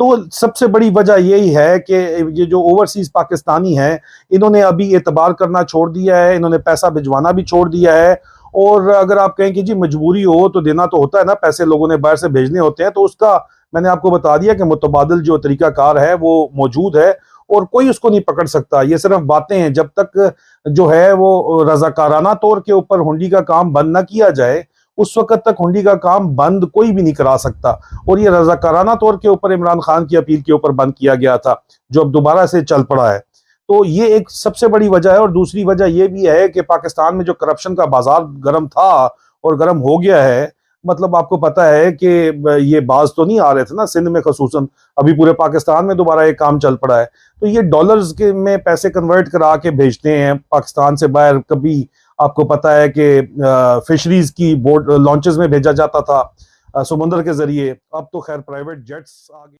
तो सबसे बड़ी वजह यही है कि ये जो ओवरसीज पाकिस्तानी हैं, इन्होंने अभी एतबार करना छोड़ दिया है, इन्होंने पैसा भिजवाना भी छोड़ दिया है। और अगर आप कहें कि जी मजबूरी हो तो देना तो होता है ना, पैसे लोगों ने बाहर से भेजने होते हैं, तो उसका मैंने आपको बता दिया कि मुतबादिल जो तरीकाकार है वो मौजूद है और कोई उसको नहीं पकड़ सकता। ये सिर्फ बातें हैं, जब तक जो है वो रजाकाराना तौर के ऊपर हुंडी का काम बंद ना किया जाए, उस वक्त तक हुंडी का काम बंद कोई भी नहीं करा सकता। और ये रजाकाराना तौर के ऊपर इमरान खान की अपील के ऊपर बंद किया गया था, जो अब दोबारा से चल पड़ा है। तो ये एक सबसे बड़ी वजह है। और दूसरी वजह यह भी है कि पाकिस्तान में जो करप्शन का बाजार गर्म था और गर्म हो गया है, मतलब आपको पता है कि ये बाज तो नहीं आ रहे थे ना सिंध में खसूसन, अभी पूरे पाकिस्तान में दोबारा एक काम चल पड़ा है। तो ये डॉलर्स के में पैसे कन्वर्ट करा के भेजते हैं पाकिस्तान से बाहर। कभी आपको पता है कि फिशरीज की बोट लॉन्चेस में भेजा जाता था समुद्र के जरिए, अब तो खैर प्राइवेट जेट्स आ गए।